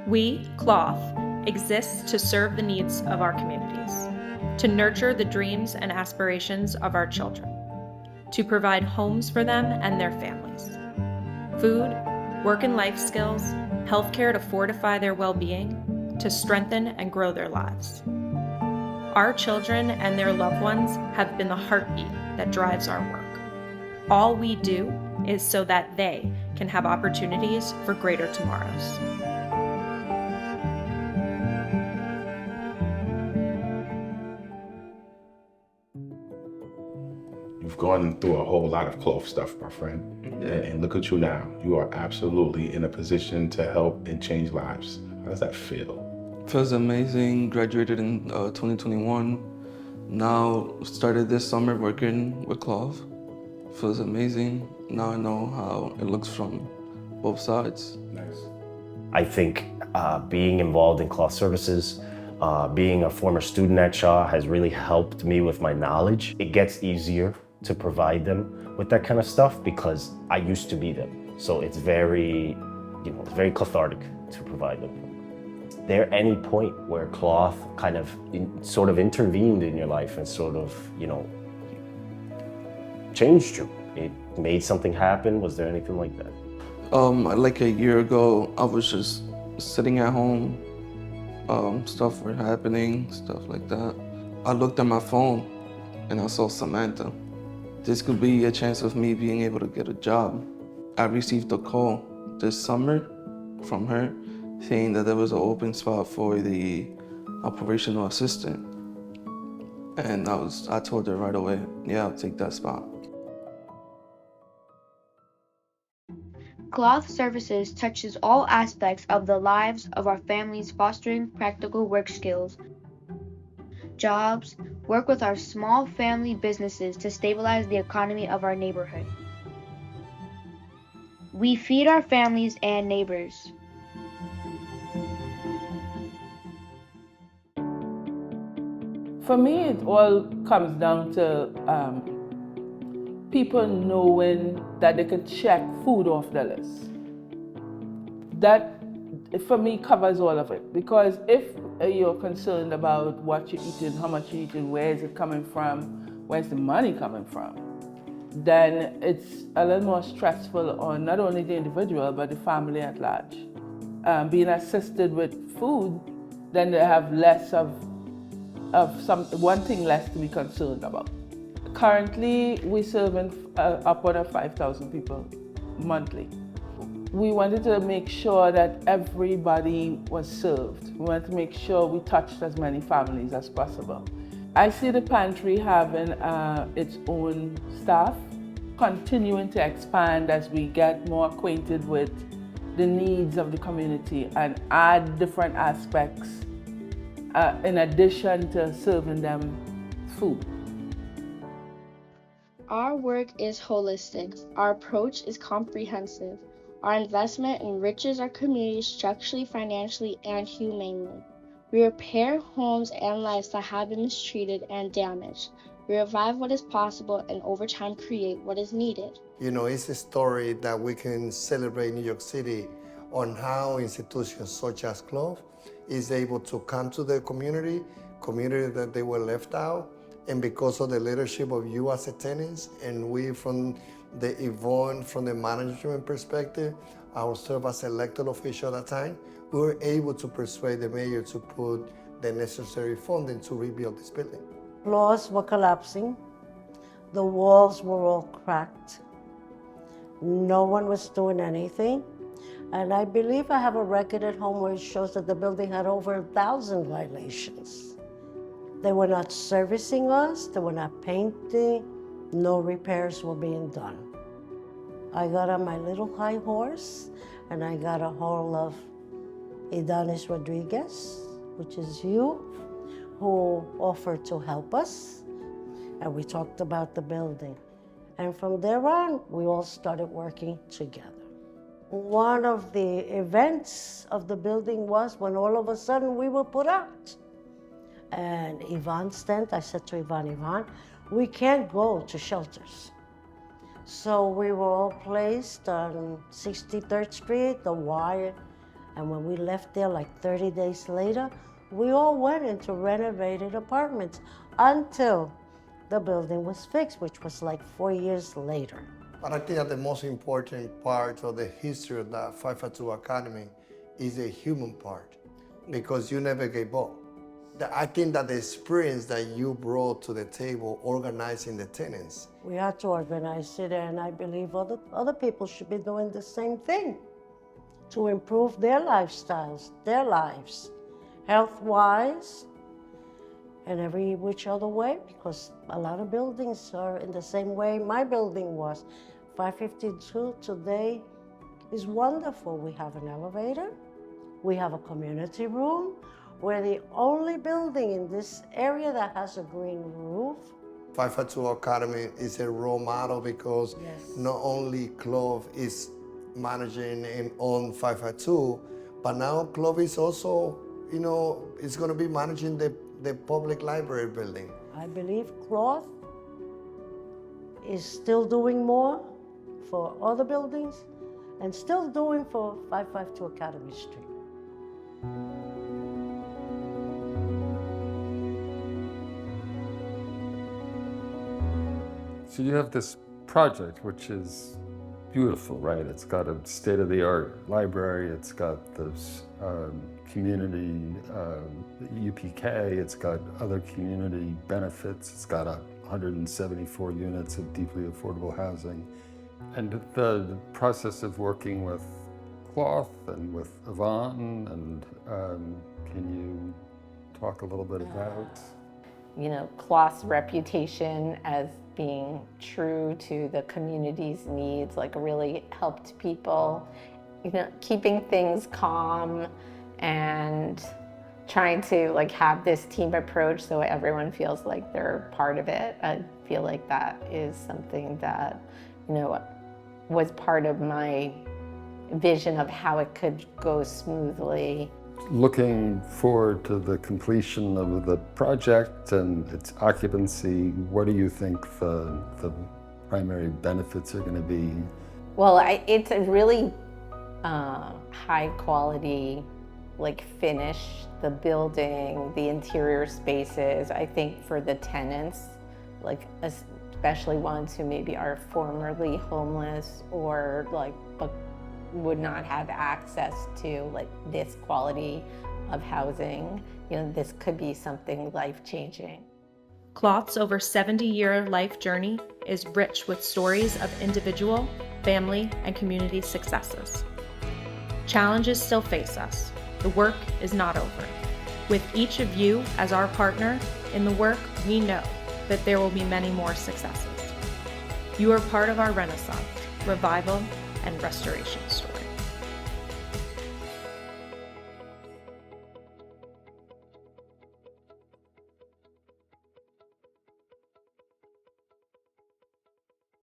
We, Cloth, exist to serve the needs of our communities, to nurture the dreams and aspirations of our children, to provide homes for them and their families. Food, work and life skills, healthcare to fortify their well-being, to strengthen and grow their lives. Our children and their loved ones have been the heartbeat that drives our work. All we do is so that they can have opportunities for greater tomorrows. You've gone through a whole lot of cloth stuff, my friend. And look at you now. You are absolutely in a position to help and change lives. How does that feel? Feels amazing. Graduated in 2021. Now started this summer working with cloth. Feels amazing. Now I know how it looks from both sides. Nice. I think being involved in cloth services, being a former student at Shaw has really helped me with my knowledge. It gets easier to provide them with that kind of stuff because I used to be them. So it's very, it's very cathartic to provide them. Is there any point where cloth kind of sort of intervened in your life and sort of, changed you? It made something happen? Was there anything like that? Like a year ago, I was just sitting at home. Stuff were happening, stuff like that. I looked at my phone and I saw Samantha. This could be a chance of me being able to get a job. I received a call this summer from her saying that there was an open spot for the operational assistant. And I told her right away, yeah, I'll take that spot. Cloth Services touches all aspects of the lives of our families, fostering practical work skills, jobs, work with our small family businesses to stabilize the economy of our neighborhood. We feed our families and neighbors. For me, it all comes down to people knowing that they can check food off the list. That, for me, covers all of it. Because if you're concerned about what you're eating, how much you're eating, where is it coming from, where's the money coming from, then it's a little more stressful on not only the individual, but the family at large. Being assisted with food, then they have less of one thing less to be concerned about. Currently, we serve upward of 5,000 people monthly. We wanted to make sure that everybody was served. We wanted to make sure we touched as many families as possible. I see the pantry having its own staff, continuing to expand as we get more acquainted with the needs of the community and add different aspects in addition to serving them food. Our work is holistic. Our approach is comprehensive. Our investment enriches our community structurally, financially, and humanely. We repair homes and lives that have been mistreated and damaged. We revive what is possible and over time create what is needed. It's a story that we can celebrate in New York City on how institutions such as Cloth is able to come to the community that they were left out. And because of the leadership of you as a tenants, and we from the Yvonne, from the management perspective, ourselves as elected official at that time, we were able to persuade the mayor to put the necessary funding to rebuild this building. Floors were collapsing. The walls were all cracked. No one was doing anything. And I believe I have a record at home where it shows that the building had over 1,000 violations. They were not servicing us, they were not painting, no repairs were being done. I got on my little high horse and I got a hold of Idanis Rodriguez, which is you, who offered to help us. And we talked about the building. And from there on, we all started working together. One of the events of the building was when all of a sudden we were put out. And Yvonne Stent, I said to Yvonne, we can't go to shelters. So we were all placed on 63rd Street, the Y, And when we left there like 30 days later, we all went into renovated apartments until the building was fixed, which was like 4 years later. But I think that the most important part of the history of the 552 Academy is the human part, because you never gave up. I think that the experience that you brought to the table organizing the tenants. We had to organize it, and I believe other people should be doing the same thing to improve their lifestyles, their lives, health-wise, and every which other way, because a lot of buildings are in the same way my building was. 552 today is wonderful. We have an elevator, we have a community room. We're the only building in this area that has a green roof. 552 Academy is a role model because not only Clove is managing and own 552, but now Clove is also, it's going to be managing the public library building. I believe Cloth is still doing more for other buildings and still doing for 552 Academy Street. So you have this project, which is beautiful, right? It's got a state-of-the-art library, it's got this community UPK, it's got other community benefits, it's got 174 units of deeply affordable housing. And the process of working with Cloth and with Yvonne, and can you talk a little bit about? Cloth's reputation as being true to the community's needs, really helped people, keeping things calm and trying to have this team approach so everyone feels like they're part of it. I feel like that is something that, was part of my vision of how it could go smoothly. Looking forward to the completion of the project and its occupancy, what do you think the primary benefits are going to be? Well, it's a really high quality finish, the building, the interior spaces. I think for the tenants, especially ones who maybe are formerly homeless or but would not have access to this quality of housing, this could be something life-changing. Cloth's over 70-year life journey is rich with stories of individual, family, and community successes. Challenges still face us. The work is not over. With each of you as our partner in the work, we know that there will be many more successes. You are part of our renaissance, revival, and restoration story.